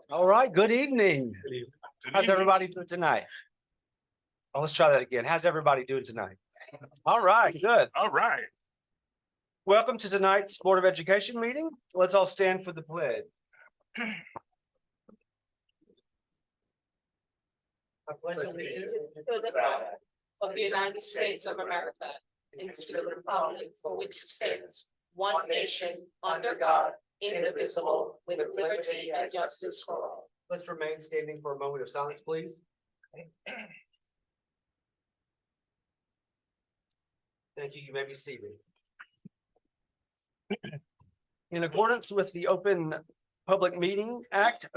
All right, good evening. How's everybody doing tonight? Oh, let's try that again. How's everybody doing tonight? All right, good. All right. Welcome to tonight's Board of Education meeting. Let's all stand for the pledge. I pledge allegiance To the flag of the United States of America and to the republic for which it stands, one nation, under God, indivisible, with liberty and justice for all. Let's remain standing for a moment of silence, please. Thank you. You may be seated. In accordance with the Open Public Meeting Act,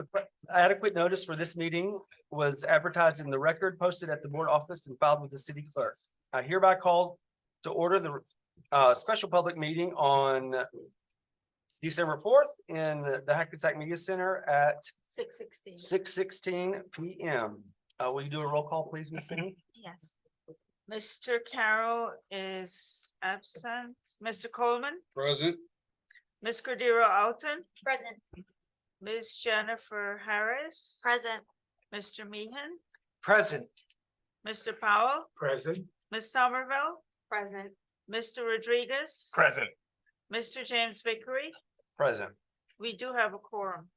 adequate notice for this meeting was advertised in the record, posted at the board office, and filed with the city clerk. I hereby call to order the special public meeting on December 4th in the Hackensack Media Center at 6:16 p.m. Will you do a roll call, please, Ms. Cindy? Yes. Mr. Carroll is absent. Mr. Coleman, Present. Ms. Cordero Alton, Present. Ms. Jennifer Harris, Present. Mr. Meehan, Present. Mr. Powell, Present. Ms. Somerville, Present. Mr. Rodriguez, Present. Mr. James Vickery. Present. We do have a quorum.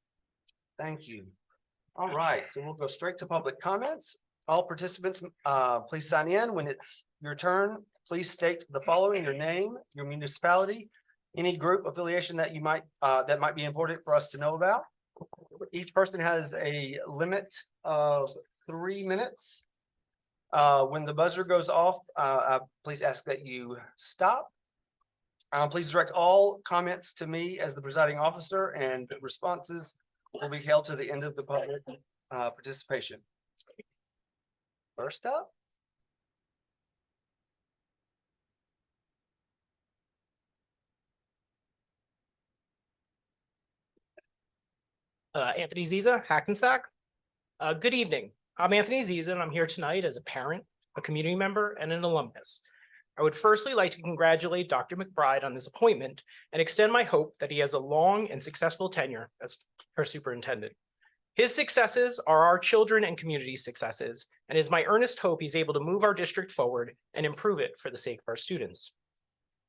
Thank you. All right, so we'll go straight to public comments. All participants, please sign in. When it's your turn, please state the following: your name, your municipality, any group affiliation that you might that might be important for us to know about. Each person has a limit of 3 minutes. When the buzzer goes off, please ask that you stop. Please direct all comments to me as the presiding officer, and responses will be held to the end of the public participation. First up. Anthony Ziza, Hackensack. Good evening. I'm Anthony Ziza, and I'm here tonight as a parent, a community member, and an alumnus. I would firstly like to congratulate Dr. McBride on this appointment and extend my hope that he has a long and successful tenure as our superintendent. His successes are our children and community successes, and it is my earnest hope he's able to move our district forward and improve it for the sake of our students.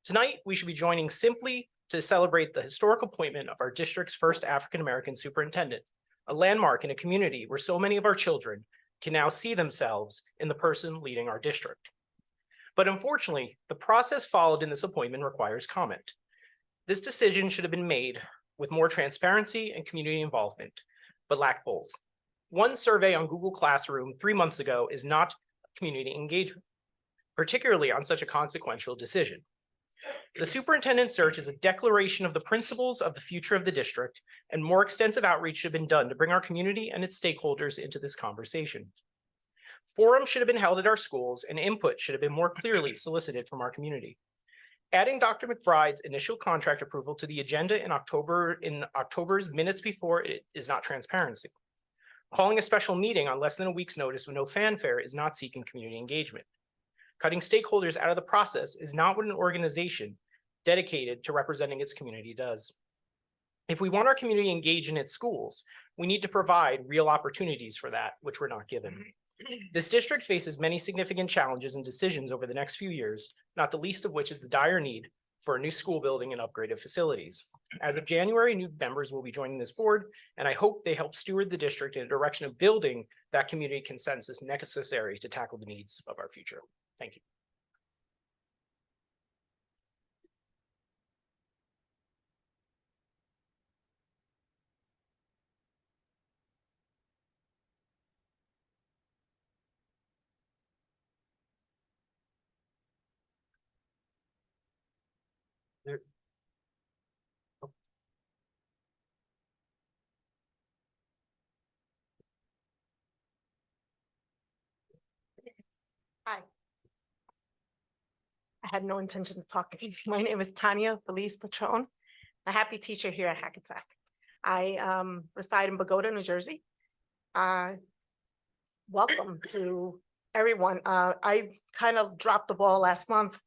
Tonight, we should be joining simply to celebrate the historic appointment of our district's first African-American superintendent, a landmark in a community where so many of our children can now see themselves in the person leading our district. But unfortunately, the process followed in this appointment requires comment. This decision should have been made with more transparency and community involvement, but lacked both. One survey on Google Classroom 3 months ago is not community engagement, particularly on such a consequential decision. The superintendent search is a declaration of the principles of the future of the district, and more extensive outreach should have been done to bring our community and its stakeholders into this conversation. Forums should have been held at our schools, and input should have been more clearly solicited from our community. Adding Dr. McBride's initial contract approval to the agenda in October's minutes before it is not transparency. Calling a special meeting on less than a week's notice with no fanfare is not seeking community engagement. Cutting stakeholders out of the process is not what an organization dedicated to representing its community does. If we want our community engaged in its schools, we need to provide real opportunities for that, which we're not given. This district faces many significant challenges and decisions over the next few years, not the least of which is the dire need for a new school building and upgraded facilities. As of January, new members will be joining this board, and I hope they help steward the district in a direction of building that community consensus necessary to tackle the needs of our future. Thank you. Hi. I had no intention of talking. My name is Tanya Felice Patron, a happy teacher here at Hackensack. I reside in Bogota, New Jersey. Welcome to everyone. I kind of dropped the ball last month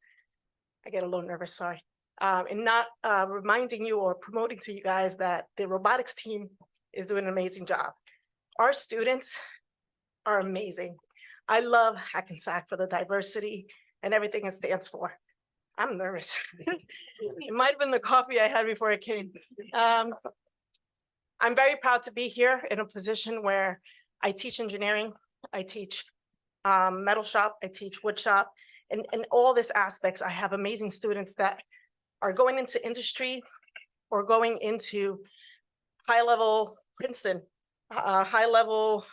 I get a little nervous, sorry. And not reminding you or promoting to you guys that the robotics team is doing an amazing job. Our students are amazing. I love Hackensack for the diversity and everything it stands for. I'm nervous. It might have been the coffee I had before I came. I'm very proud to be here in a position where I teach engineering, I teach metal shop, I teach wood shop, and all these aspects. I have amazing students that are going into industry or going into high-level Princeton, high-level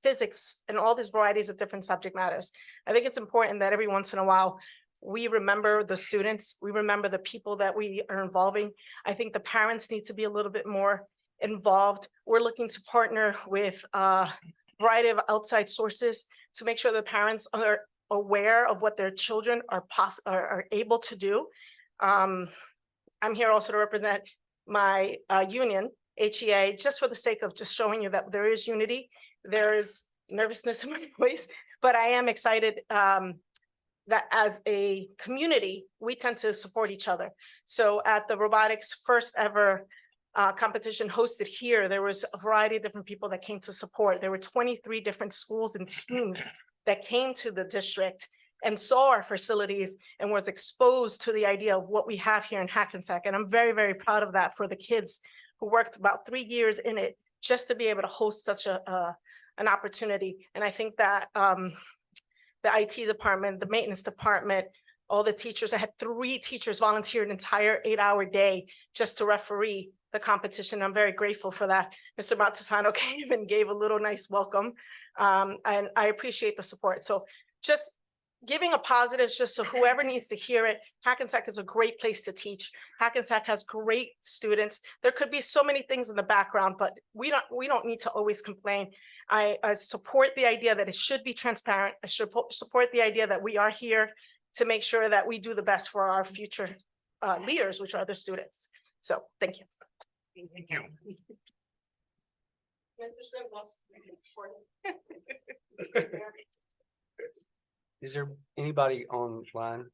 physics, and all these varieties of different subject matters. I think it's important that every once in a while, we remember the students, we remember the people that we are involving. I think the parents need to be a little bit more involved. We're looking to partner with a variety of outside sources to make sure the parents are aware of what their children are able to do. I'm here also to represent my union, HEA, just for the sake of just showing you that there is unity. There is nervousness in my voice, but I am excited that as a community, we tend to support each other. So at the robotics first ever competition hosted here, there was a variety of different people that came to support. There were 23 different schools and teams that came to the district and saw our facilities and was exposed to the idea of what we have here in Hackensack. And I'm very, very proud of that for the kids who worked about 3 years in it just to be able to host such an opportunity. And I think that the IT department, the maintenance department, all the teachers, I had 3 teachers volunteer an entire 8-hour day just to referee the competition. I'm very grateful for that. Mr. Montesano came and gave a little nice welcome. And I appreciate the support. So just giving a positive, just so whoever needs to hear it. Hackensack is a great place to teach. Hackensack has great students. There could be so many things in the background, but we don't need to always complain. I support the idea that it should be transparent. I should support the idea that we are here to make sure that we do the best for our future leaders, which are the students. So thank you. Thank you. Is there anybody online?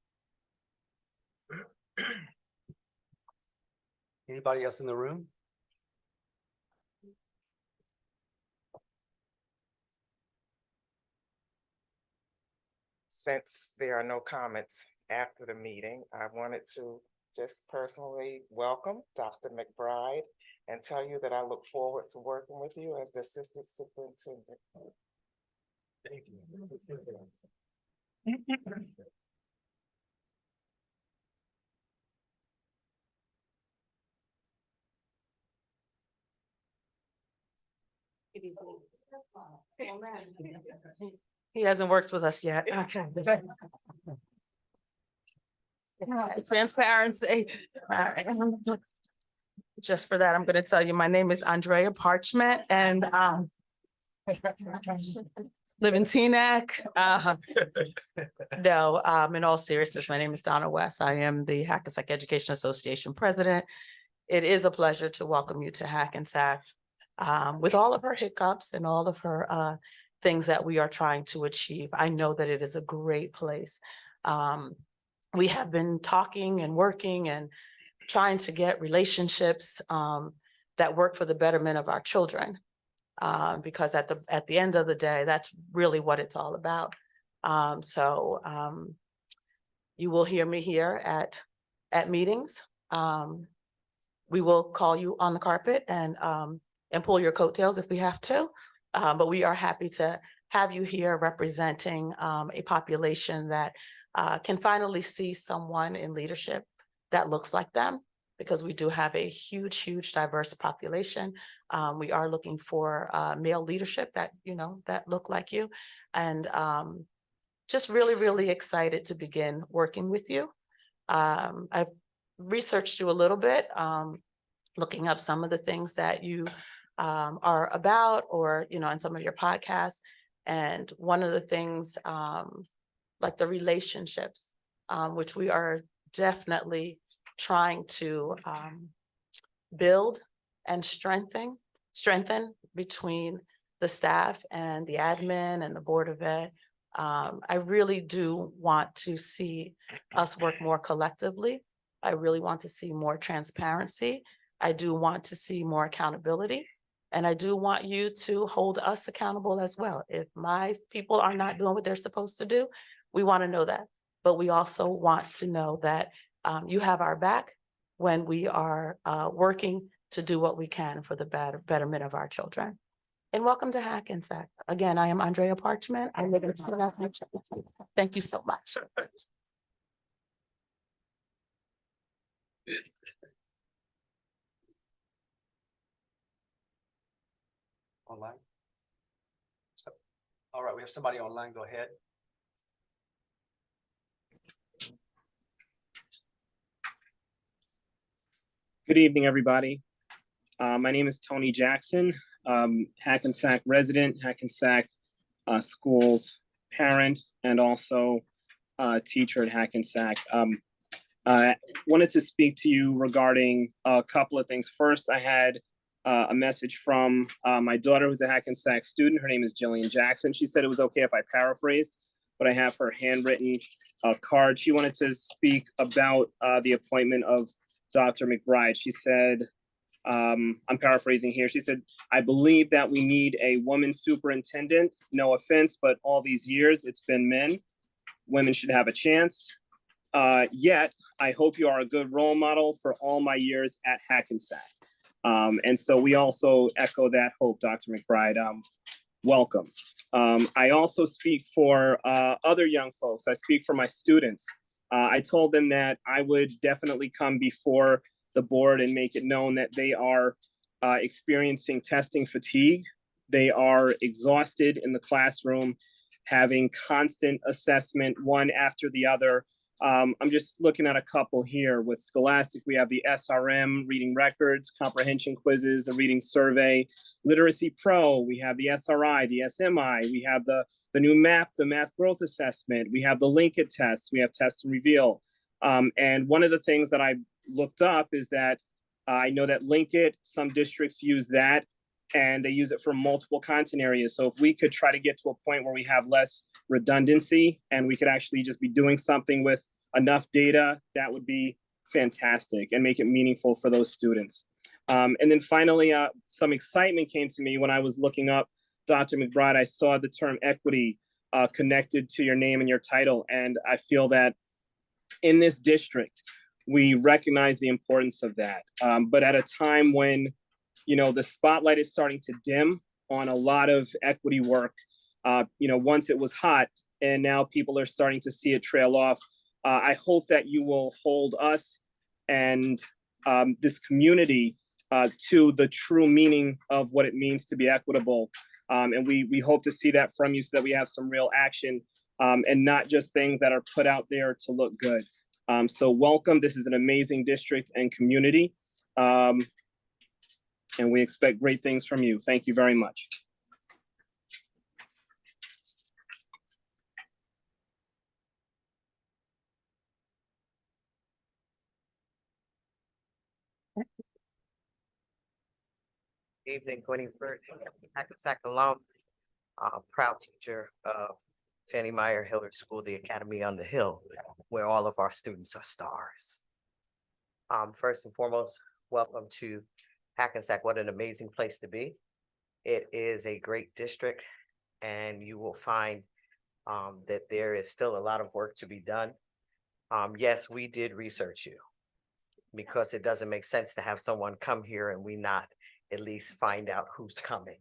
Anybody else in the room? Since there are no comments after the meeting, I wanted to just personally welcome Dr. McBride and tell you that I look forward to working with you as the assistant superintendent. Thank you. He hasn't worked with us yet. Okay. Transparency. Just for that, I'm going to tell you, my name is Andrea Parchment and live in Teaneck. No, in all seriousness, my name is Donna West. I am the Hackensack Education Association president. It is a pleasure to welcome you to Hackensack with all of her hiccups and all of her things that we are trying to achieve. I know that it is a great place. We have been talking and working and trying to get relationships that work for the betterment of our children. Because at the end of the day, that's really what it's all about. You will hear me here at meetings. We will call you on the carpet and pull your coattails if we have to. But we are happy to have you here representing a population that can finally see someone in leadership that looks like them, because we do have a huge diverse population. We are looking for male leadership that, that look like you, and just really excited to begin working with you. I've researched you a little bit, looking up some of the things that you are about, or, in some of your podcasts. And one of the things, like the relationships, which we are definitely trying to build and strengthen between the staff and the admin and the Board of Ed. I really do want to see us work more collectively. I really want to see more transparency. I do want to see more accountability. And I do want you to hold us accountable as well. If my people are not doing what they're supposed to do, we want to know that. But we also want to know that you have our back when we are working to do what we can for the betterment of our children. And welcome to Hackensack. Again, I am Andrea Parchment. I live in Philadelphia. Thank you so much. Online? So, all right, we have somebody online. Go ahead. Good evening, everybody. My name is Tony Jackson, Hackensack resident, Hackensack schools parent, and also teacher at Hackensack. I wanted to speak to you regarding a couple of things. First, I had a message from my daughter who's a Hackensack student. Her name is Jillian Jackson. She said it was okay if I paraphrased, but I have her handwritten card. She wanted to speak about the appointment of Dr. McBride. She said, I'm paraphrasing here. She said, I believe that we need a woman superintendent. No offense, but all these years it's been men. Women should have a chance. Yet, I hope you are a good role model for all my years at Hackensack. And so we also echo that hope, Dr. McBride. Welcome. I also speak for other young folks. I speak for my students. I told them that I would definitely come before the board and make it known that they are experiencing testing fatigue. They are exhausted in the classroom, having constant assessment one after the other. I'm just looking at a couple here. With Scholastic, we have the SRM, reading records, comprehension quizzes, a reading survey. Literacy Pro, we have the SRI, the SMI, we have the new MAP, the math growth assessment, we have the Linkit tests, we have test and reveal. And one of the things that I looked up is that I know that Linkit, some districts use that and they use it for multiple content areas. So if we could try to get to a point where we have less redundancy and we could actually just be doing something with enough data, that would be fantastic and make it meaningful for those students. And then finally, some excitement came to me when I was looking up Dr. McBride. I saw the term equity connected to your name and your title. And I feel that in this district, we recognize the importance of that. But at a time when, you know, the spotlight is starting to dim on a lot of equity work, you know, once it was hot and now people are starting to see it trail off. I hope that you will hold us and this community to the true meaning of what it means to be equitable. And we hope to see that from you so that we have some real action and not just things that are put out there to look good. So welcome. This is an amazing district and community. And we expect great things from you. Thank you very much. Evening, Gwenny Bird, Hackensack alum, proud teacher of Fannie Meyer Hillard School, the Academy on the Hill, where all of our students are stars. First and foremost, welcome to Hackensack. What an amazing place to be. It is a great district, and you will find that there is still a lot of work to be done. Yes, we did research you because it doesn't make sense to have someone come here and we not at least find out who's coming.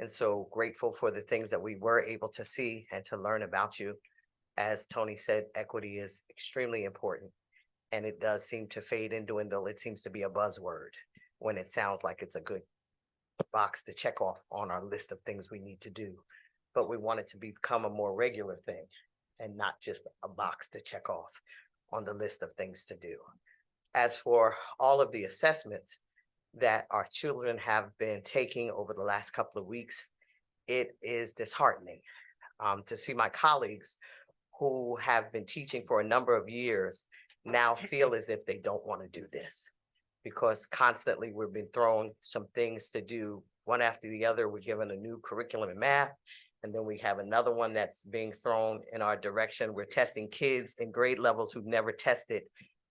And so grateful for the things that we were able to see and to learn about you. As Tony said, equity is extremely important, and it does seem to fade and dwindle. It seems to be a buzzword when it sounds like it's a good box to check off on our list of things we need to do. But we want it to become a more regular thing and not just a box to check off on the list of things to do. As for all of the assessments that our children have been taking over the last couple of weeks, it is disheartening to see my colleagues who have been teaching for a number of years now feel as if they don't want to do this, because constantly we've been thrown some things to do one after the other. We're given a new curriculum in math, And then we have another one that's being thrown in our direction. We're testing kids in grade levels who've never tested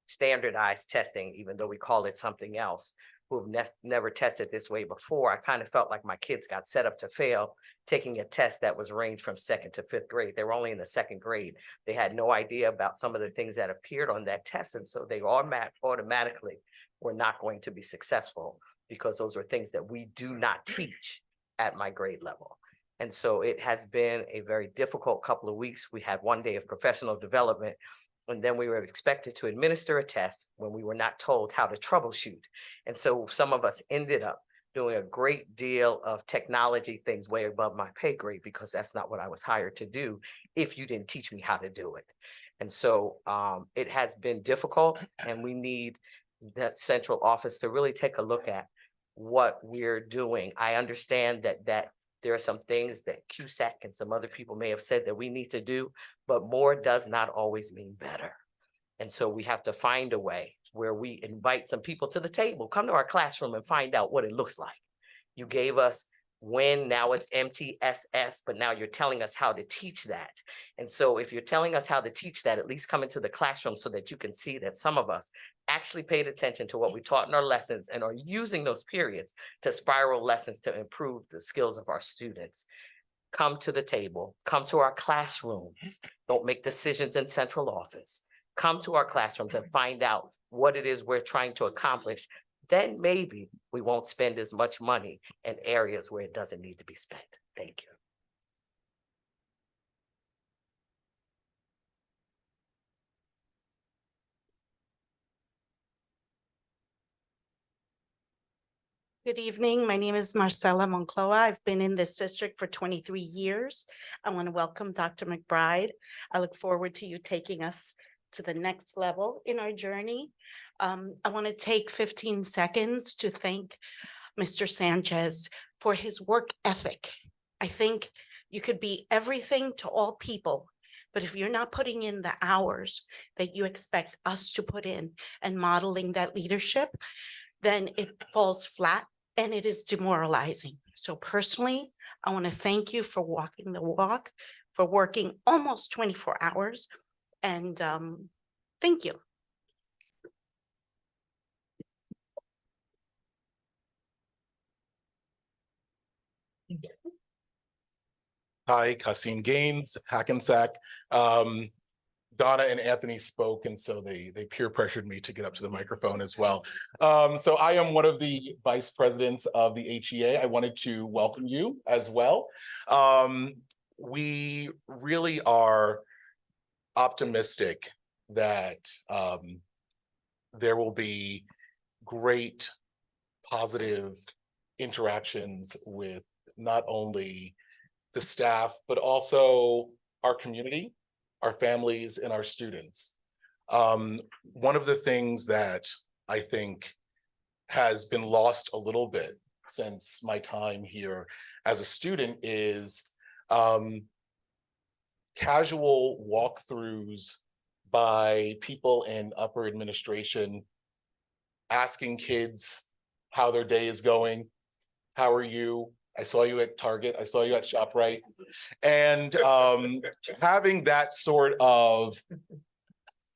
standardized testing, even though we call it something else, who've never tested this way before. I kind of felt like my kids got set up to fail taking a test that was ranged from 2nd to 5th grade. They were only in the 2nd grade. They had no idea about some of the things that appeared on that test. And so they automatically were not going to be successful because those are things that we do not teach at my grade level. And so it has been a very difficult couple of weeks. We had one day of professional development, and then we were expected to administer a test when we were not told how to troubleshoot. And so some of us ended up doing a great deal of technology things way above my pay grade, because that's not what I was hired to do if you didn't teach me how to do it. And so it has been difficult, and we need that central office to really take a look at what we're doing. I understand that there are some things that CUSAC and some other people may have said that we need to do, but more does not always mean better. And so we have to find a way where we invite some people to the table, come to our classroom and find out what it looks like. You gave us when, now it's MTSS, but now you're telling us how to teach that. And so if you're telling us how to teach that, at least come into the classroom so that you can see that some of us actually paid attention to what we taught in our lessons and are using those periods to spiral lessons to improve the skills of our students. Come to the table, come to our classrooms. Don't make decisions in central office. Come to our classrooms and find out what it is we're trying to accomplish. Then maybe we won't spend as much money in areas where it doesn't need to be spent. Thank you. Good evening. My name is Marcela Moncloa. I've been in this district for 23 years. I want to welcome Dr. McBride. I look forward to you taking us to the next level in our journey. I want to take 15 seconds to thank Mr. Sanchez for his work ethic. I think you could be everything to all people, but if you're not putting in the hours that you expect us to put in and modeling that leadership, then it falls flat and it is demoralizing. So personally, I want to thank you for walking the walk, for working almost 24 hours. And thank you. Hi, Kassim Gaines, Hackensack. Donna and Anthony spoke, and so they peer pressured me to get up to the microphone as well. So I am one of the vice presidents of the HEA. I wanted to welcome you as well. We really are optimistic that there will be great positive interactions with not only the staff, but also our community, our families, and our students. One of the things that I think has been lost a little bit since my time here as a student is casual walkthroughs by people in upper administration asking kids how their day is going. How are you? I saw you at Target. I saw you at ShopRite. And having that sort of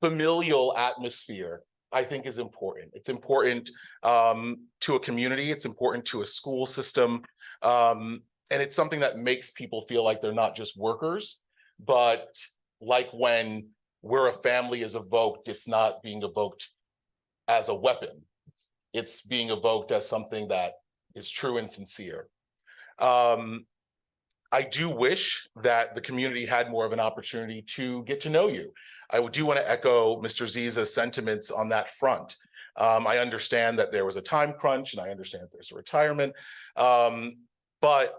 familial atmosphere, I think, is important. It's important to a community. It's important to a school system. And it's something that makes people feel like they're not just workers, but like when "we're a family" is evoked, it's not being evoked as a weapon. It's being evoked as something that is true and sincere. I do wish that the community had more of an opportunity to get to know you. I do want to echo Mr. Ziza's sentiments on that front. I understand that there was a time crunch, and I understand that there's a retirement, but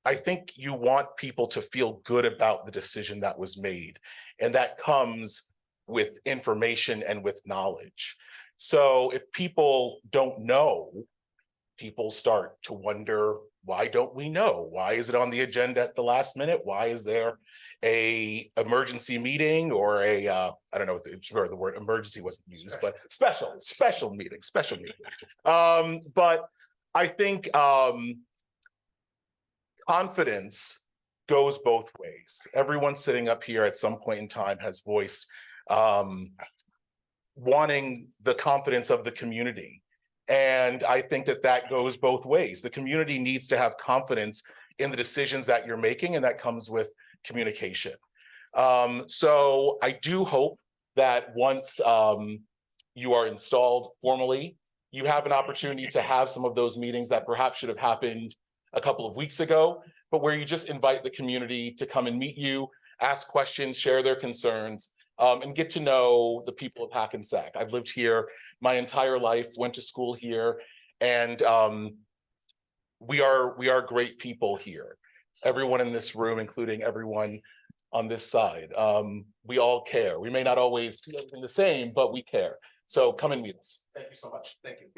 I think you want people to feel good about the decision that was made, and that comes with information and with knowledge. So if people don't know, people start to wonder, why don't we know? Why is it on the agenda at the last minute? Why is there a emergency meeting or a, I don't know if the word emergency wasn't used, but special meeting. But I think confidence goes both ways. Everyone sitting up here at some point in time has voiced wanting the confidence of the community. And I think that that goes both ways. The community needs to have confidence in the decisions that you're making, and that comes with communication. So I do hope that once you are installed formally, you have an opportunity to have some of those meetings that perhaps should have happened a couple of weeks ago, but where you just invite the community to come and meet you, ask questions, share their concerns, and get to know the people of Hackensack. I've lived here my entire life, went to school here, and we are great people here. Everyone in this room, including everyone on this side, we all care. We may not always do everything the same, but we care. So come and meet us. Thank you so much. Thank you.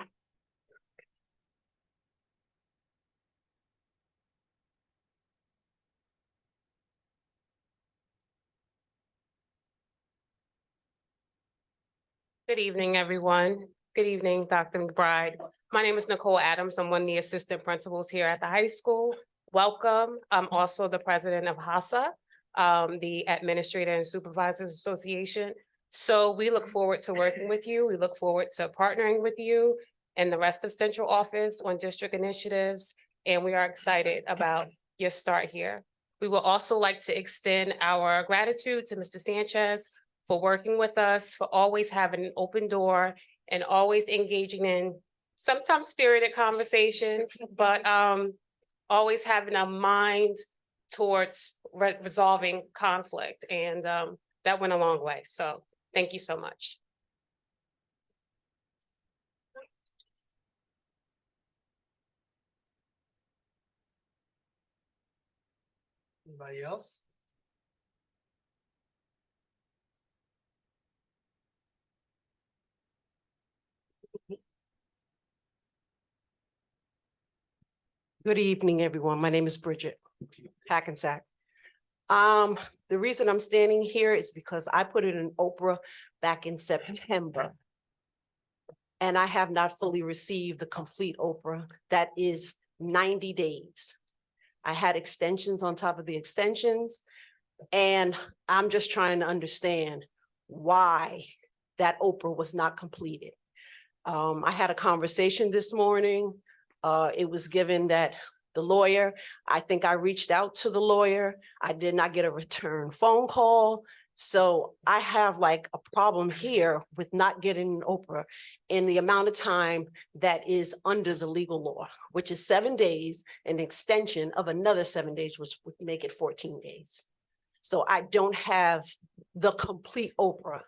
Good evening, everyone. Good evening, Dr. McBride. My name is Nicole Adams. I'm one of the assistant principals here at the high school. Welcome. I'm also the president of HASA, the Administrator and Supervisors Association. So we look forward to working with you. We look forward to partnering with you and the rest of central office on district initiatives. And we are excited about your start here. We would also like to extend our gratitude to Mr. Sanchez for working with us, for always having an open door and always engaging in sometimes spirited conversations, but always having a mind towards resolving conflict. And that went a long way. So thank you so much. Anybody else? Good evening, everyone. My name is Bridget Hackensack. The reason I'm standing here is because I put in an Oprah back in September. And I have not fully received the complete Oprah. That is 90 days. I had extensions on top of the extensions. And I'm just trying to understand why that Oprah was not completed. I had a conversation this morning. It was given that the lawyer, I think I reached out to the lawyer. I did not get a return phone call. So I have like a problem here with not getting an Oprah in the amount of time that is under the legal law, which is 7 days, an extension of another 7 days, which would make it 14 days. So I don't have the complete Oprah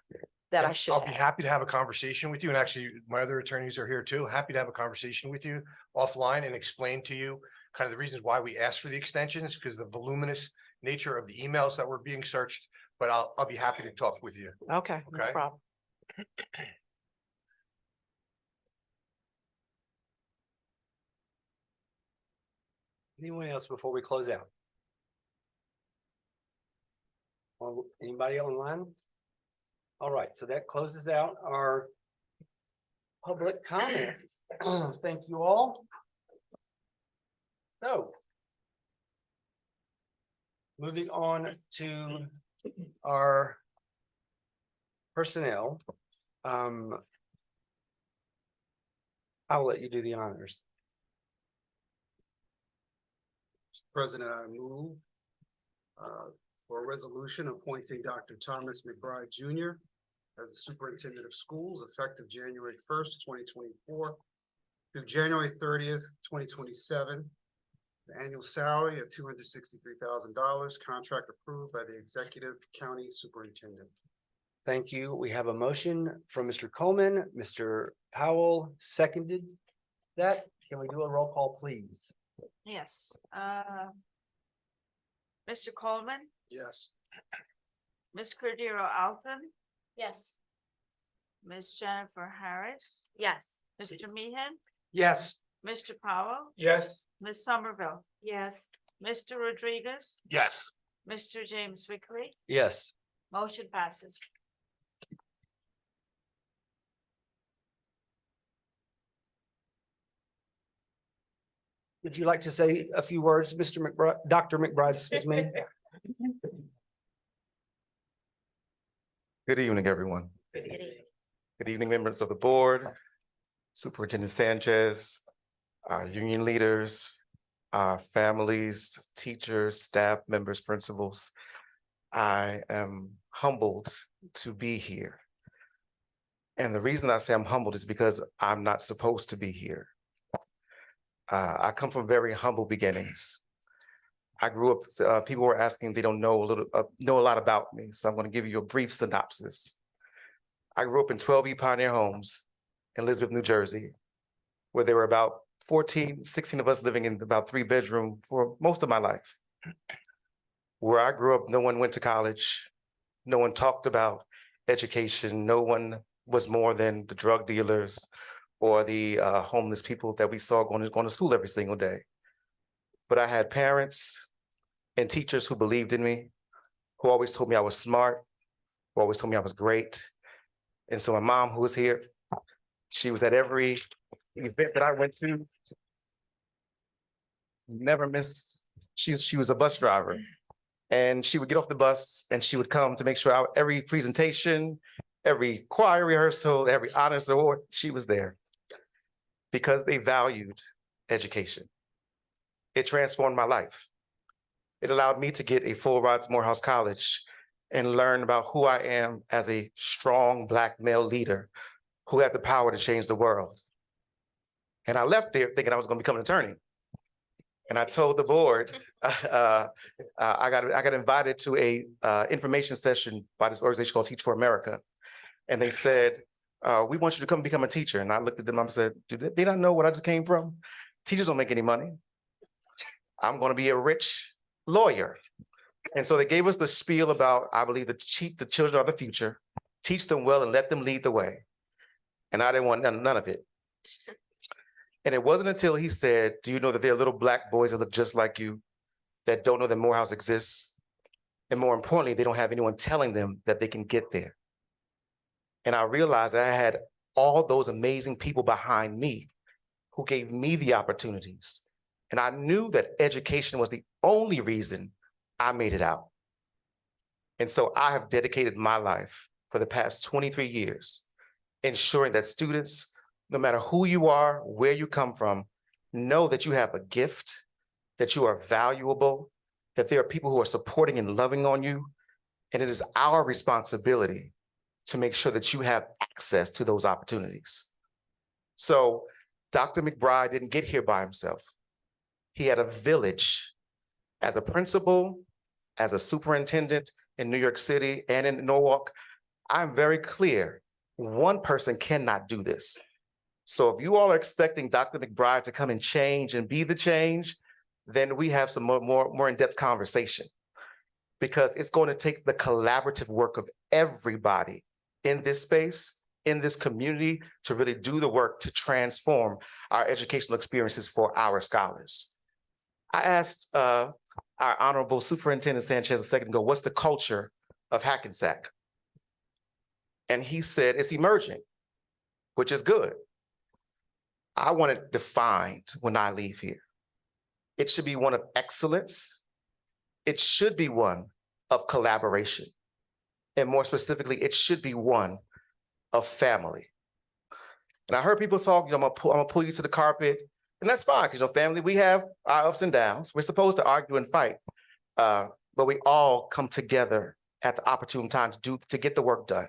that I should I'll be have. happy to have a conversation with you. And actually, my other attorneys are here too. Happy to have a conversation with you offline and explain to you kind of the reasons why we asked for the extensions, because the voluminous nature of the emails that were being searched. But I'll be happy to talk with you. Okay, no Okay. problem. Anyone else before we close out? Or anybody online? All right, so that closes out our public comments. Thank you all. So moving on to our personnel. I'll let you do the honors. Mr. President, I move for a resolution appointing Dr. Thomas McBride Jr. as the Superintendent of Schools effective January 1st, 2024 through January 30th, 2027. The annual salary of $263,000, contract approved by the Executive County Superintendent. Thank you. We have a motion from Mr. Coleman. Mr. Powell seconded that. Can we do a roll call, please? Yes. Mr. Coleman, Yes. Ms. Cordero Alton, Yes. Ms. Jennifer Harris, Yes. Mr. Meehan, Yes. Mr. Powell, Yes. Ms. Somerville, Yes. Mr. Rodriguez, Yes. Mr. James Vickery, Yes. motion passes. Would you like to say a few words, Mr. McBride, Dr. McBride, excuse me? Good evening, everyone. Good evening, members of the board, Superintendent Sanchez, union leaders, families, teachers, staff members, principals. I am humbled to be here. And the reason I say I'm humbled is because I'm not supposed to be here. I come from very humble beginnings. I grew up, people were asking, they don't know know a lot about me. So I'm going to give you a brief synopsis. I grew up in 12E Pioneer Homes in Elizabeth, New Jersey, where there were about 14, 16 of us living in about 3-bedroom for most of my life. Where I grew up, no one went to college. No one talked about education. No one was more than the drug dealers or the homeless people that we saw going to school every single day. But I had parents and teachers who believed in me, who always told me I was smart, who always told me I was great. And so my mom, who was here, she was at every event that I went to, never missed. She was a bus driver, and she would get off the bus and she would come to make sure every presentation, every choir rehearsal, every honors award, she was there because they valued education. It transformed my life. It allowed me to get a full ride to Morehouse College and learn about who I am as a strong Black male leader who had the power to change the world. And I left there thinking I was going to become an attorney. And I told the board, I got invited to a information session by this organization called Teach for America. And they said, we want you to come become a teacher. And I looked at them and said, do they not know what I just came from? Teachers don't make any money. I'm going to be a rich lawyer. And so they gave us the spiel about, I believe, the children are the future, teach them well and let them lead the way. And I didn't want none of it. And it wasn't until he said, do you know that there are little Black boys that look just like you that don't know that Morehouse exists? And more importantly, they don't have anyone telling them that they can get there. And I realized that I had all those amazing people behind me who gave me the opportunities. And I knew that education was the only reason I made it out. And so I have dedicated my life for the past 23 years, ensuring that students, no matter who you are, where you come from, know that you have a gift, that you are valuable, that there are people who are supporting and loving on you. And it is our responsibility to make sure that you have access to those opportunities. So Dr. McBride didn't get here by himself. He had a village as a principal, as a superintendent in New York City and in Norwalk. I'm very clear, one person cannot do this. So if you all are expecting Dr. McBride to come and change and be the change, then we have some more in-depth conversation, because it's going to take the collaborative work of everybody in this space, in this community, to really do the work to transform our educational experiences for our scholars. I asked our Honorable Superintendent Sanchez a second ago, what's the culture of Hackensack? And he said, it's emerging, which is good. I want it defined when I leave here. It should be one of excellence. It should be one of collaboration. And more specifically, it should be one of family. And I heard people talk, I'm gonna pull you to the carpet, and that's fine, because family, we have our ups and downs. We're supposed to argue and fight, but we all come together at the opportune time to get the work done.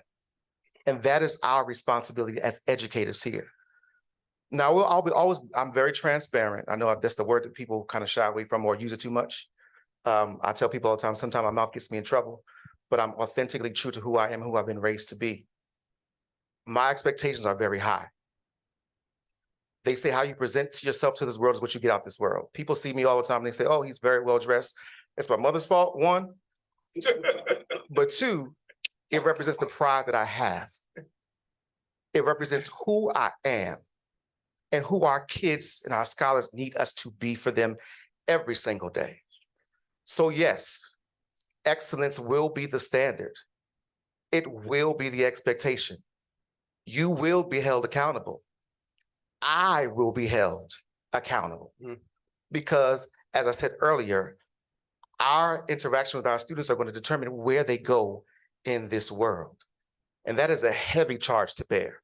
And that is our responsibility as educators here. Now, I'm very transparent. I know that's the word that people kind of shy away from or use it too much. I tell people all the time, sometimes my mouth gets me in trouble, but I'm authentically true to who I am, who I've been raised to be. My expectations are very high. They say how you present to yourself to this world is what you get out this world. People see me all the time and they say, oh, he's very well dressed. It's my mother's fault, one. But two, it represents the pride that I have. It represents who I am and who our kids and our scholars need us to be for them every single day. So yes, excellence will be the standard. It will be the expectation. You will be held accountable. I will be held accountable. Because as I said earlier, our interaction with our students are going to determine where they go in this world. And that is a heavy charge to bear.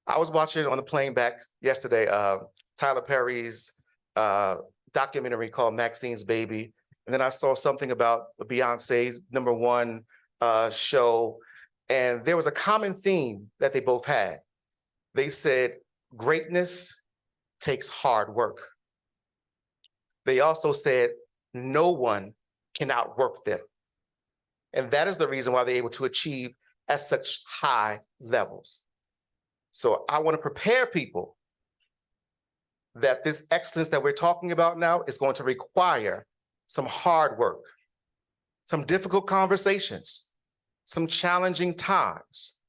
I was watching on the plane back yesterday, Tyler Perry's documentary called Maxine's Baby. And then I saw something about Beyonce's #1 show. And there was a common theme that they both had. They said, greatness takes hard work. They also said, no one can outwork them. And that is the reason why they're able to achieve at such high levels. So I want to prepare people that this excellence that we're talking about now is going to require some hard work, some difficult conversations, some challenging times,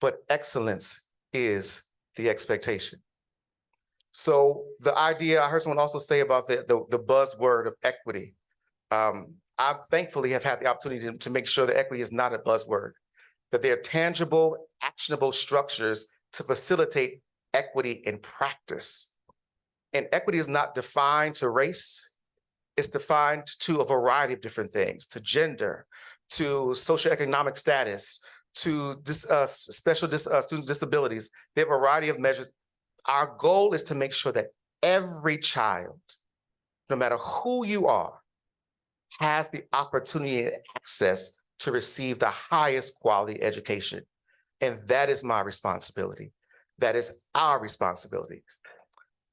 but excellence is the expectation. So the idea, I heard someone also say about the buzzword of equity. I thankfully have had the opportunity to make sure that equity is not a buzzword, that there are tangible, actionable structures to facilitate equity in practice. And equity is not defined to race, it's defined to a variety of different things, to gender, to socioeconomic status, to special student disabilities. There are a variety of measures. Our goal is to make sure that every child, no matter who you are, has the opportunity and access to receive the highest quality education. And that is my responsibility. That is our responsibility.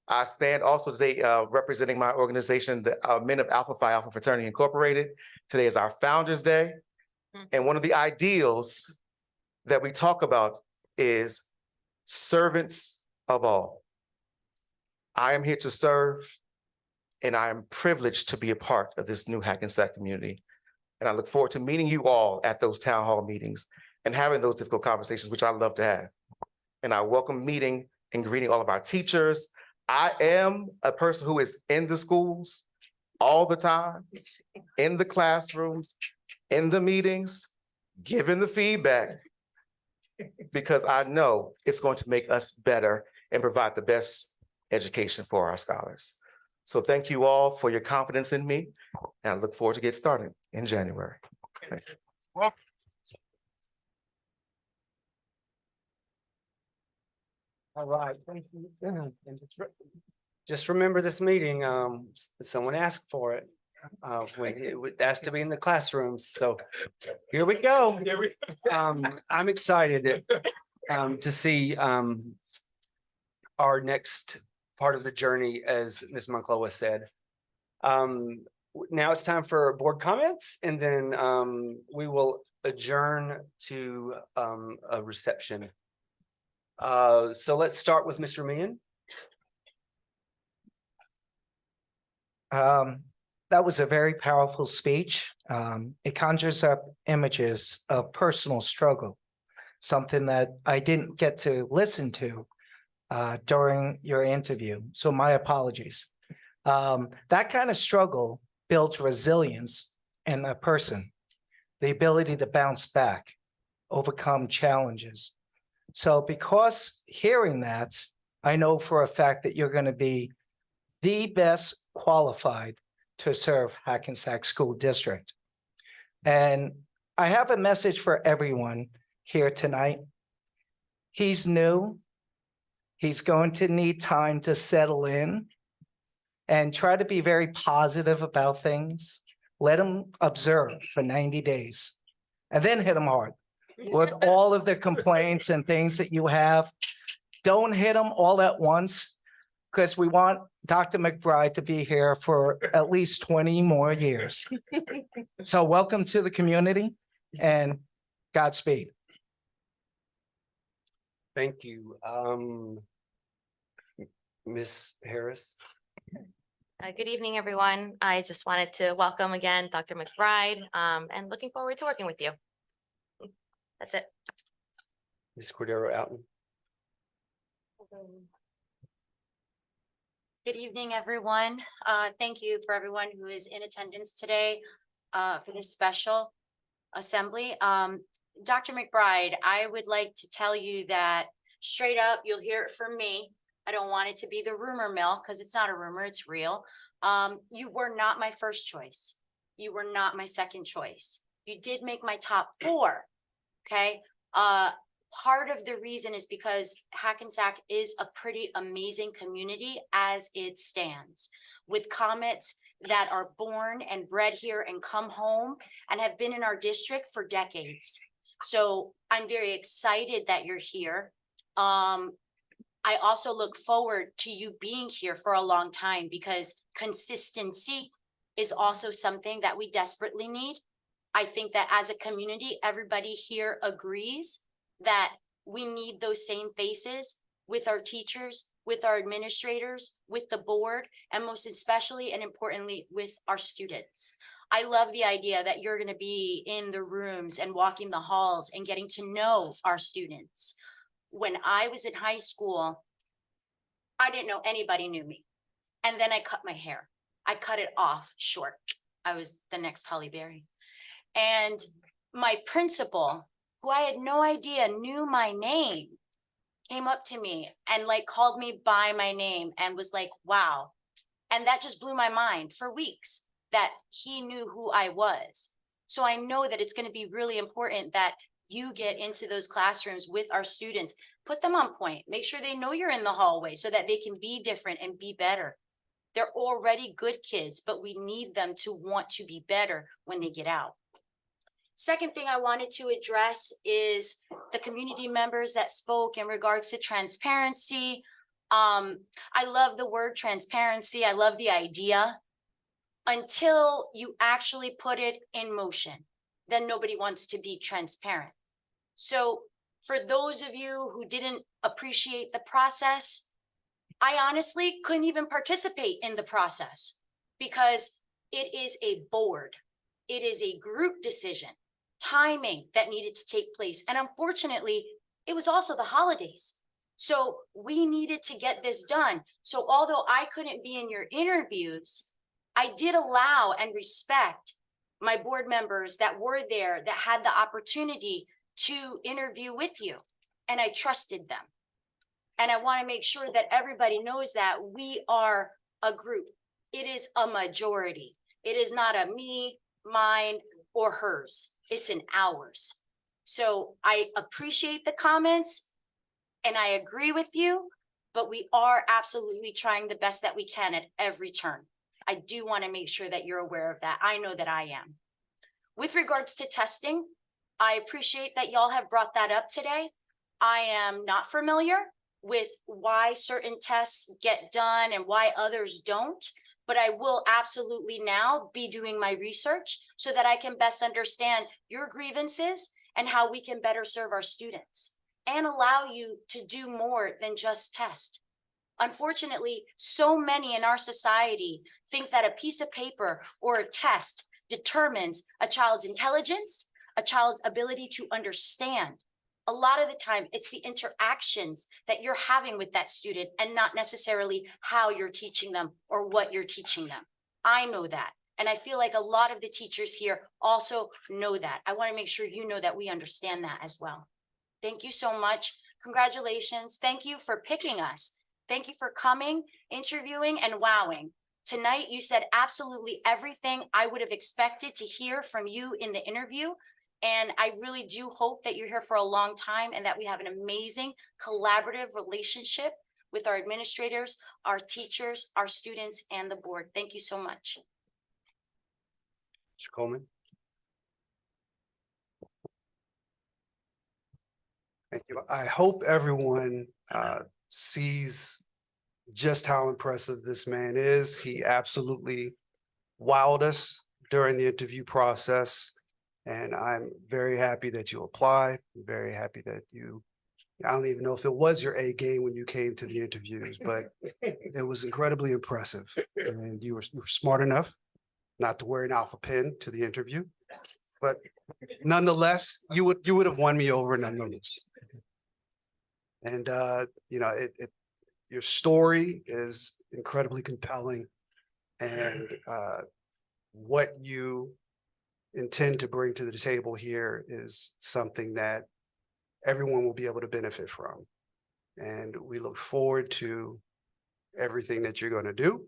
I stand also today representing my organization, the Men of Alpha Phi Alpha Fraternity Incorporated. Today is our Founders Day. And one of the ideals that we talk about is servants of all. I am here to serve, and I am privileged to be a part of this new Hackensack community. And I look forward to meeting you all at those town hall meetings and having those difficult conversations, which I love to have. And I welcome meeting and greeting all of our teachers. I am a person who is in the schools all the time, in the classrooms, in the meetings, giving the feedback, because I know it's going to make us better and provide the best education for our scholars. So thank you all for your confidence in me, and I look forward to get started in January. Thank you. All right, thank you. And just remember this meeting, someone asked for it. When it has to be in the classrooms, so here we go. I'm excited to see our next part of the journey, as Ms. Monclova said. Now it's time for board comments, and then we will adjourn to a reception. So let's start with Mr. Meehan. That was a very powerful speech. It conjures up images of personal struggle, something that I didn't get to listen to during your interview. So my apologies. That kind of struggle builds resilience in a person, the ability to bounce back, overcome challenges. So because hearing that, I know for a fact that you're going to be the best qualified to serve Hackensack School District. And I have a message for everyone here tonight. He's new. He's going to need time to settle in and try to be very positive about things. Let him observe for 90 days and then hit him hard with all of the complaints and things that you have. Don't hit him all at once, because we want Dr. McBride to be here for at least 20 more years. So welcome to the community and Godspeed. Thank you. Ms. Harris. Good evening, everyone. I just wanted to welcome again Dr. McBride and looking forward to working with you. That's it. Ms. Cordero Outen. Good evening, everyone. Thank you for everyone who is in attendance today for this special assembly. Dr. McBride, I would like to tell you that straight up, you'll hear it from me. I don't want it to be the rumor mill because it's not a rumor, it's real. You were not my first choice. You were not my second choice. You did make my top 4. Okay. Part of the reason is because Hackensack is a pretty amazing community as it stands, with comets that are born and bred here and come home and have been in our district for decades. So I'm very excited that you're here. I also look forward to you being here for a long time because consistency is also something that we desperately need. I think that as a community, everybody here agrees that we need those same faces with our teachers, with our administrators, with the board, and most especially and importantly, with our students. I love the idea that you're going to be in the rooms and walking the halls and getting to know our students. When I was in high school, I didn't know anybody knew me. And then I cut my hair. I cut it off short. I was the next Holly Berry. And my principal, who I had no idea knew my name, came up to me and like called me by my name and was like, wow. And that just blew my mind for weeks that he knew who I was. So I know that it's going to be really important that you get into those classrooms with our students, put them on point, make sure they know you're in the hallway so that they can be different and be better. They're already good kids, but we need them to want to be better when they get out. Second thing I wanted to address is the community members that spoke in regards to transparency. I love the word transparency. I love the idea. Until you actually put it in motion, then nobody wants to be transparent. So for those of you who didn't appreciate the process, I honestly couldn't even participate in the process because it is a board. It is a group decision, timing that needed to take place. And unfortunately, it was also the holidays. So we needed to get this done. So although I couldn't be in your interviews, I did allow and respect my board members that were there that had the opportunity to interview with you. And I trusted them. And I want to make sure that everybody knows that we are a group. It is a majority. It is not a me, mine, or hers. It's an ours. So I appreciate the comments and I agree with you, but we are absolutely trying the best that we can at every turn. I do want to make sure that you're aware of that. I know that I am. With regards to testing, I appreciate that y'all have brought that up today. I am not familiar with why certain tests get done and why others don't, but I will absolutely now be doing my research so that I can best understand your grievances and how we can better serve our students and allow you to do more than just test. Unfortunately, so many in our society think that a piece of paper or a test determines a child's intelligence, a child's ability to understand. A lot of the time, it's the interactions that you're having with that student and not necessarily how you're teaching them or what you're teaching them. I know that. And I feel like a lot of the teachers here also know that. I want to make sure you know that we understand that as well. Thank you so much. Congratulations. Thank you for picking us. Thank you for coming, interviewing, and wowing. Tonight, you said absolutely everything I would have expected to hear from you in the interview. And I really do hope that you're here for a long time and that we have an amazing collaborative relationship with our administrators, our teachers, our students, and the board. Thank you so much. Mr. Coleman. Thank you. I hope everyone sees just how impressive this man is. He absolutely wowed us during the interview process. And I'm very happy that you applied. I'm very happy that I don't even know if it was your A game when you came to the interviews, but it was incredibly impressive. And you were smart enough not to wear an alpha pin to the interview, but nonetheless, you would have won me over nonetheless. And your story is incredibly compelling, and what you intend to bring to the table here is something that everyone will be able to benefit from. And we look forward to everything that you're going to do.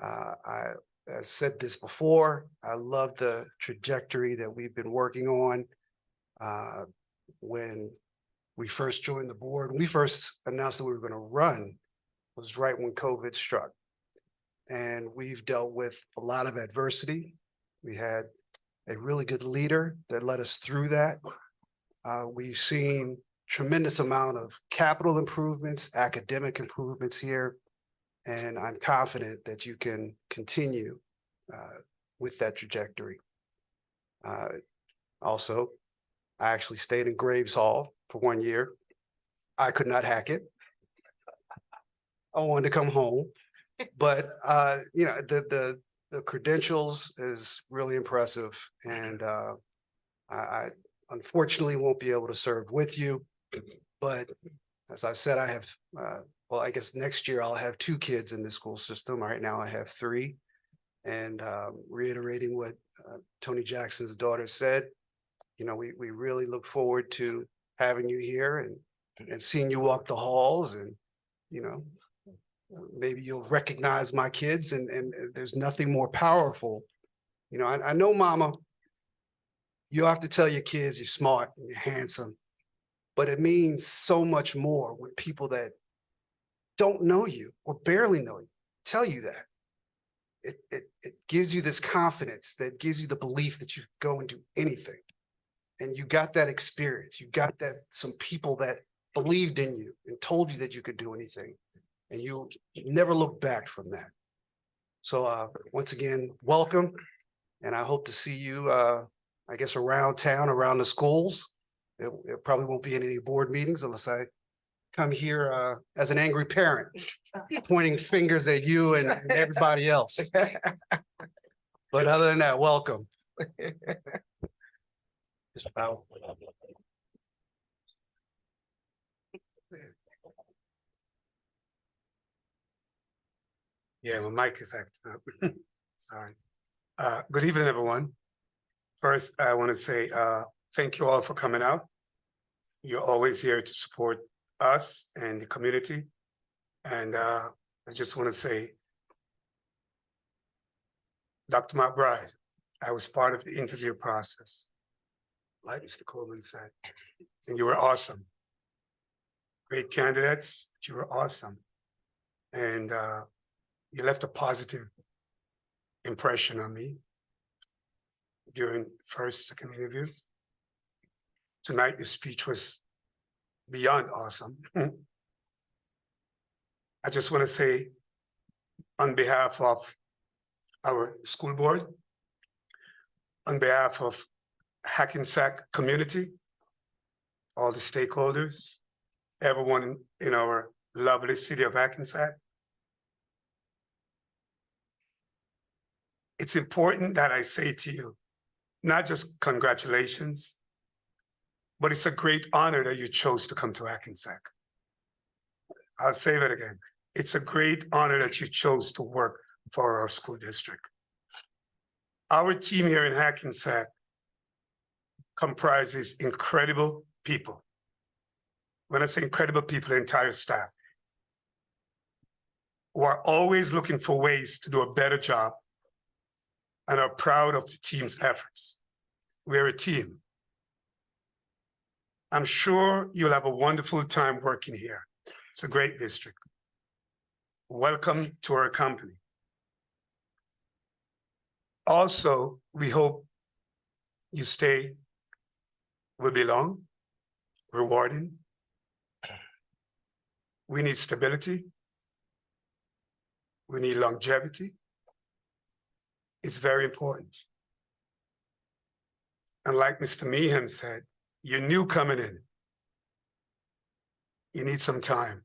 I said this before, I love the trajectory that we've been working on. When we first joined the board, we first announced that we were going to run was right when COVID struck. And we've dealt with a lot of adversity. We had a really good leader that led us through that. We've seen tremendous amount of capital improvements, academic improvements here. And I'm confident that you can continue with that trajectory. Also, I actually stayed in Graves Hall for 1 year. I could not hack it. I wanted to come home, but you know, the credentials is really impressive, and I unfortunately won't be able to serve with you. But as I've said, I have well, I guess next year I'll have 2 kids in the school system. Right now I have 3, and reiterating what Tony Jackson's daughter said, you know, we really look forward to having you here and seeing you walk the halls, and you know, maybe you'll recognize my kids, and there's nothing more powerful. You know, I know, Mama, you have to tell your kids you're smart and you're handsome, but it means so much more when people that don't know you or barely know you tell you that. It gives you this confidence, that gives you the belief that you can go and do anything. And you got that experience. You got that, some people that believed in you and told you that you could do anything. And you never look back from that. So once again, welcome. And I hope to see you, I guess, around town, around the schools. It probably won't be in any board meetings unless I come here as an angry parent, pointing fingers at you and everybody else. But other than that, welcome. Mr. Powell. Yeah, my mic is acting up. Sorry. Good evening, everyone. First, I want to say thank you all for coming out. You're always here to support us and the community. And I just want to say, Dr. McBride, I was part of the interview process, like Mr. Coleman said, and you were awesome. Great candidates, but you were awesome. And you left a positive impression on me during first, second interview. Tonight, your speech was beyond awesome. I just want to say, on behalf of our school board, on behalf of Hackensack community, all the stakeholders, everyone in our lovely city of Hackensack, it's important that I say to you, not just congratulations, but it's a great honor that you chose to come to Hackensack. I'll say that again. It's a great honor that you chose to work for our school district. Our team here in Hackensack comprises incredible people. When I say incredible people, the entire staff, who are always looking for ways to do a better job and are proud of the team's efforts. We're a team. I'm sure you'll have a wonderful time working here. It's a great district. Welcome to our company. Also, we hope you stay, will be long, rewarding. We need stability. We need longevity. It's very important. And like Mr. Meehan said, you're new coming in. You need some time.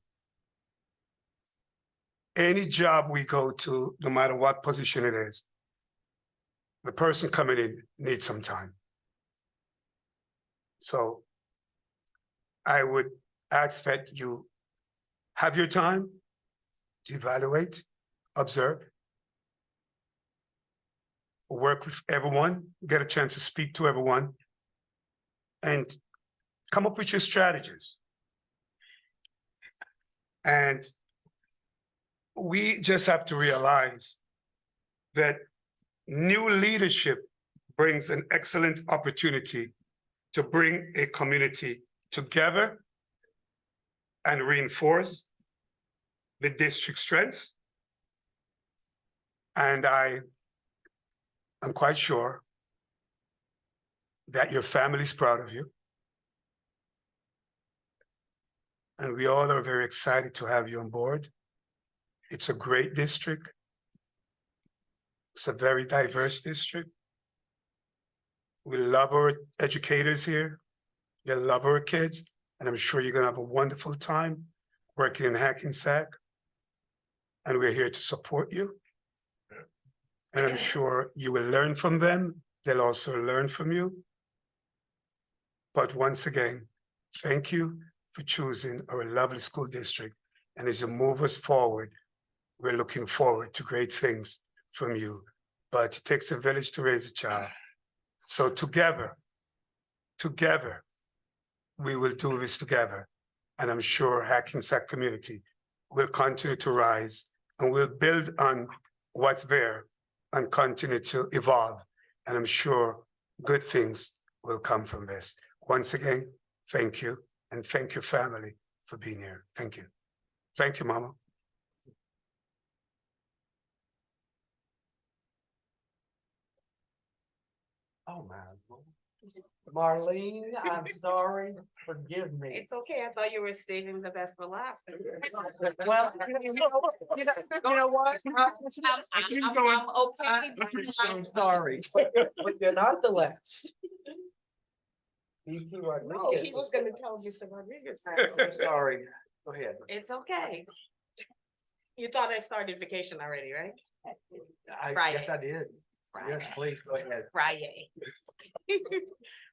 Any job we go to, no matter what position it is, the person coming in needs some time. So I would ask that you have your time to evaluate, observe, work with everyone, get a chance to speak to everyone, and come up with your strategies. And we just have to realize that new leadership brings an excellent opportunity to bring a community together and reinforce the district strength. And I am quite sure that your family is proud of you. And we all are very excited to have you on board. It's a great district. It's a very diverse district. We love our educators here. They love our kids. And I'm sure you're gonna have a wonderful time working in Hackensack. And we're here to support you. And I'm sure you will learn from them. They'll also learn from you. But once again, thank you for choosing our lovely school district. And as you move us forward, we're looking forward to great things from you. But it takes a village to raise a child. So together, we will do this together. And I'm sure Hackensack community will continue to rise and we'll build on what's there and continue to evolve. And I'm sure good things will come from this. Once again, thank you. And thank your family for being here. Thank you. Thank you, Mama. Oh, man. Marlene, I'm sorry. Forgive me. It's okay. I thought you were saving the best for last. Well, you know what? I'm okay. I'm sorry. But you're not the last. He was gonna tell Mr. Rodriguez. I'm sorry. Go ahead. It's okay. You thought I started vacation already, right? Yes, I did. Yes, please go ahead. Friday.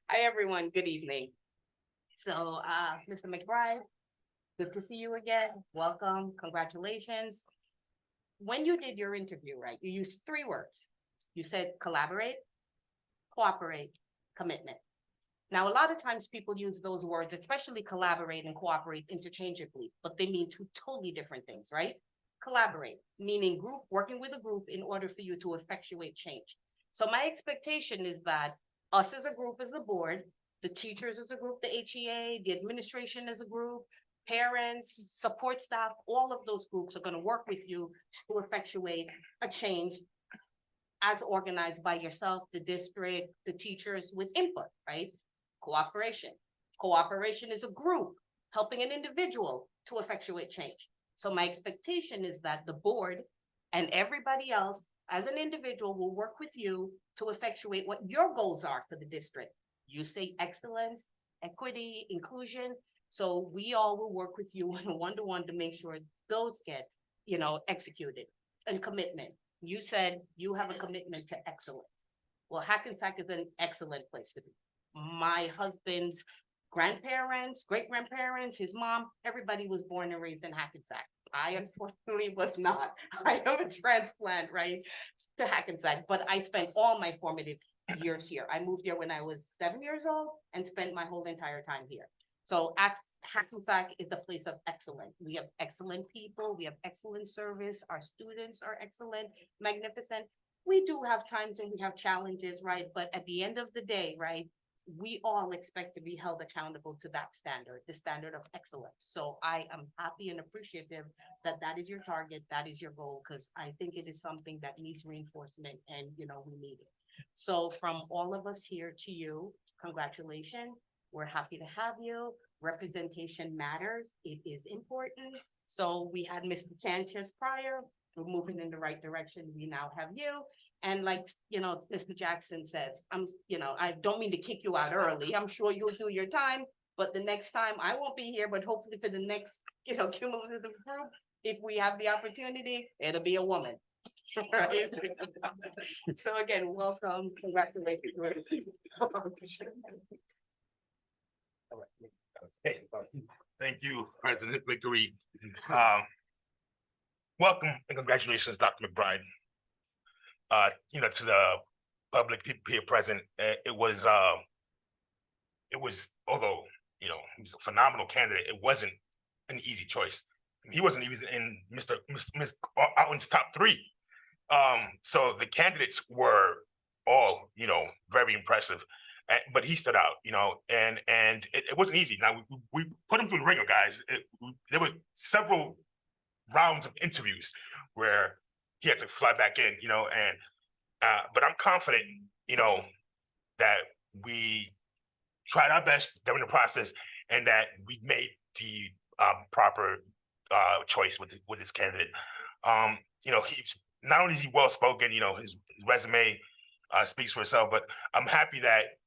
Hi, everyone. Good evening. So, Mr. McBride, good to see you again. Welcome. Congratulations. When you did your interview, right, you used 3 words. You said collaborate, cooperate, commitment. Now, a lot of times people use those words, especially collaborate and cooperate interchangeably, but they mean 2 totally different things, right? Collaborate, meaning group, working with a group in order for you to effectuate change. So my expectation is that us as a group, as a board, the teachers as a group, the HEA, the administration as a group, parents, support staff, all of those groups are going to work with you to effectuate a change as organized by yourself, the district, the teachers with input, right? Cooperation. Cooperation is a group helping an individual to effectuate change. So my expectation is that the board and everybody else as an individual will work with you to effectuate what your goals are for the district. You say excellence, equity, inclusion. So we all will work with you on a one-to-one to make sure those get, executed. And commitment. You said you have a commitment to excellence. Well, Hackensack is an excellent place to be. My husband's grandparents, great-grandparents, his mom, everybody was born and raised in Hackensack. I unfortunately was not. I am a transplant, right, to Hackensack, but I spent all my formative years here. I moved here when I was 7 years old and spent my whole entire time here. So Hackensack is a place of excellence. We have excellent people. We have excellent service. Our students are excellent, magnificent. We do have times when we have challenges, right? But at the end of the day, right, we all expect to be held accountable to that standard, the standard of excellence. So I am happy and appreciative that that is your target, that is your goal, because I think it is something that needs reinforcement and, we need it. So from all of us here to you, congratulations. We're happy to have you. Representation matters. It is important. So we had Mr. Sanchez prior. We're moving in the right direction. We now have you. And like, Mr. Jackson says, I don't mean to kick you out early. I'm sure you'll do your time, but the next time I won't be here, but hopefully for the next, cumulative group, if we have the opportunity, it'll be a woman. Right? So again, welcome, congratulations. Thank you, President McGree. Welcome and congratulations, Dr. McBride. To the public people here present, it was, although, he was a phenomenal candidate, it wasn't an easy choice. He wasn't even in Miss Outland's top 3. So the candidates were all, very impressive. But he stood out, and it wasn't easy. Now we put him through the ringer, guys. There were several rounds of interviews where he had to fly back in, and but I'm confident, that we tried our best during the process and that we made the proper choice with this candidate. He's not only is he well spoken, his resume speaks for itself, but I'm happy that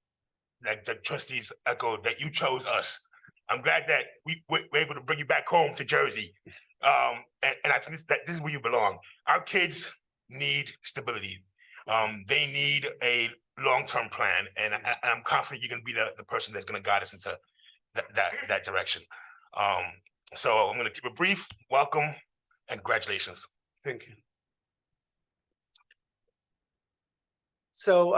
the trustees echoed that you chose us. I'm glad that we were able to bring you back home to Jersey. And I think this is where you belong. Our kids need stability. They need a long-term plan, and I'm confident you're going to be the person that's going to guide us into that direction. So I'm going to keep it brief. Welcome and congratulations. Thank you. So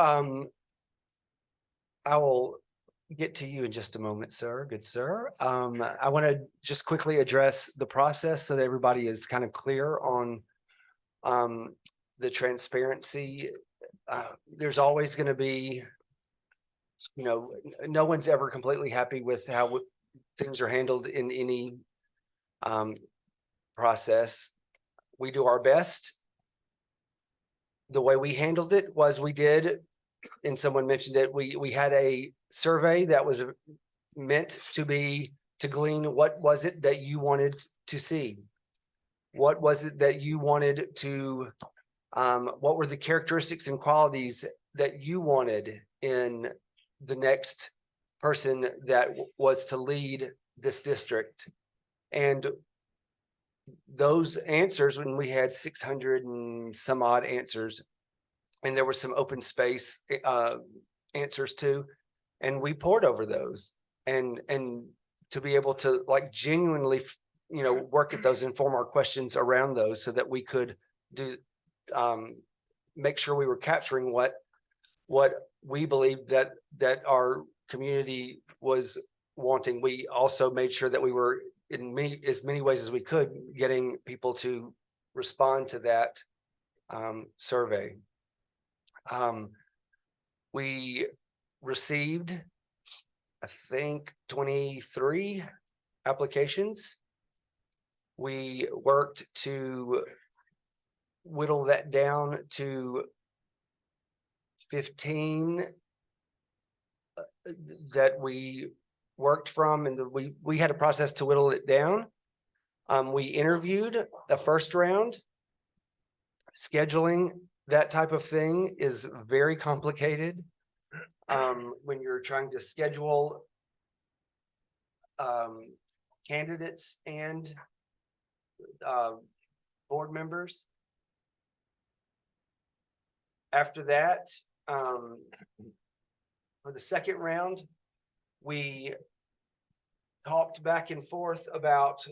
I will get to you in just a moment, sir. Good sir. I want to just quickly address the process so that everybody is kind of clear on the transparency. There's always going to be, no one's ever completely happy with how things are handled in any process. We do our best. The way we handled it was we did, and someone mentioned it, we had a survey that was meant to glean what was it that you wanted to see? What was it that you wanted to, what were the characteristics and qualities that you wanted in the next person that was to lead this district? And those answers, when we had 600 and some odd answers, and there was some open space answers too, and we poured over those, and to be able to genuinely work at those, inform our questions around those, so that we could do make sure we were capturing what we believed that our community was wanting. We also made sure that we were in as many ways as we could getting people to respond to that survey. We received, I think, 23 applications. We worked to whittle that down to 15 that we worked from, and we had a process to whittle it down. We interviewed the first round. Scheduling that type of thing is very complicated. When you're trying to schedule candidates and board members. After that, for the second round, we talked back and forth about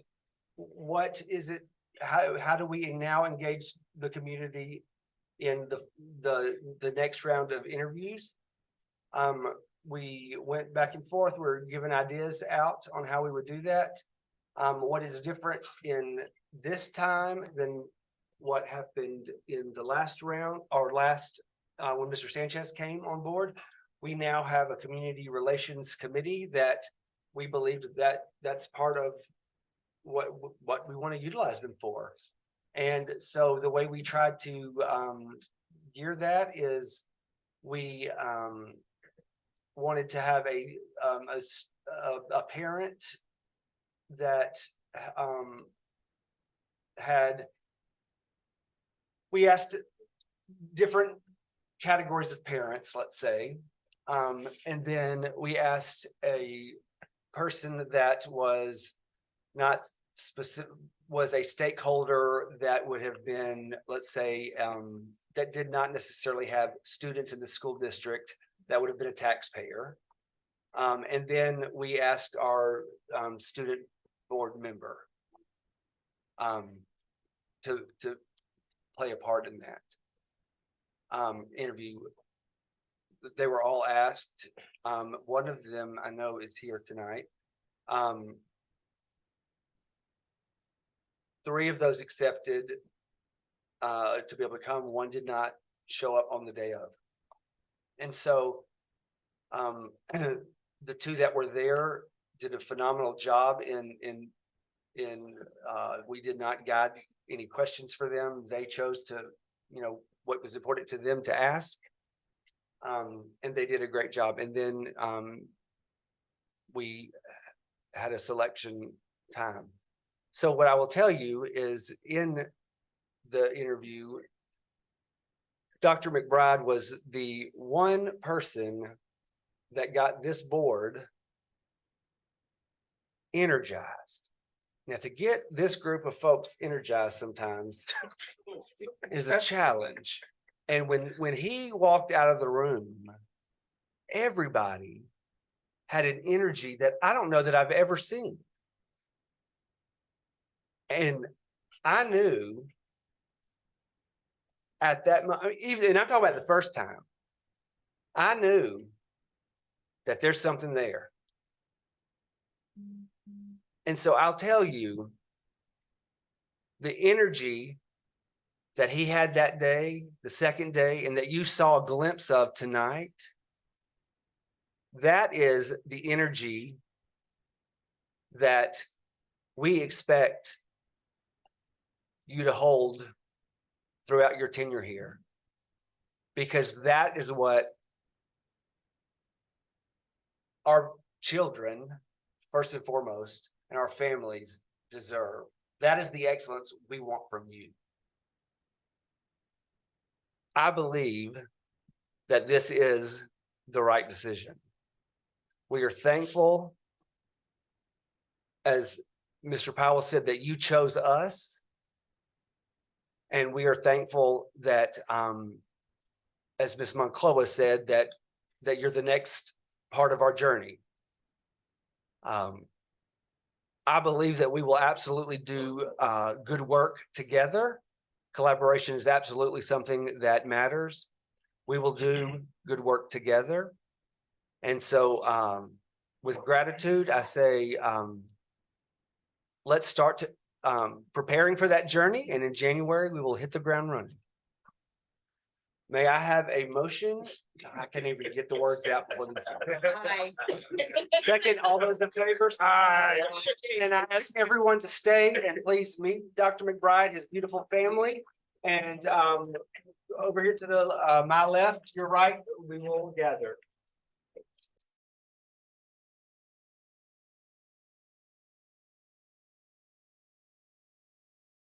what is it, how do we now engage the community in the next round of interviews. We went back and forth. We were giving ideas out on how we would do that. What is different in this time than what happened in the last round or when Mr. Sanchez came on board? We now have a community relations committee that we believe that's part of what we want to utilize them for. And so the way we tried to gear that is we wanted to have a parent that we asked different categories of parents, let's say, and then we asked a person that was not specific, was a stakeholder that would have been, let's say, that did not necessarily have students in the school district, that would have been a taxpayer. And then we asked our student board member to play a part in that interview. They were all asked. One of them I know is here tonight. 3 of those accepted to be able to come. 1 did not show up on the day of. And so the 2 that were there did a phenomenal job in we did not guide any questions for them. They chose to, what was important to them to ask. And they did a great job. And then we had a selection time. So what I will tell you is in the interview, Dr. McBride was the one person that got this board energized. Now, to get this group of folks energized sometimes is a challenge. And when he walked out of the room, everybody had an energy that I don't know that I've ever seen. And I knew at that moment, even, and I'm talking about the first time, I knew that there's something there. And so I'll tell you, the energy that he had that day, the second day, and that you saw a glimpse of tonight, that is the energy that we expect you to hold throughout your tenure here. Because that is what our children, first and foremost, and our families deserve. That is the excellence we want from you. I believe that this is the right decision. We are thankful, as Mr. Powell said, that you chose us. And we are thankful that, as Ms. Monclova said, that you're the next part of our journey. I believe that we will absolutely do good work together. Collaboration is absolutely something that matters. We will do good work together. And so with gratitude, I say, let's start to preparing for that journey. And in January, we will hit the ground running. May I have a motion? I can't even get the words out. Second, all those in favor? Aye. And I ask everyone to stay and please meet Dr. McBride, his beautiful family. And over here to the my left, your right, we will gather.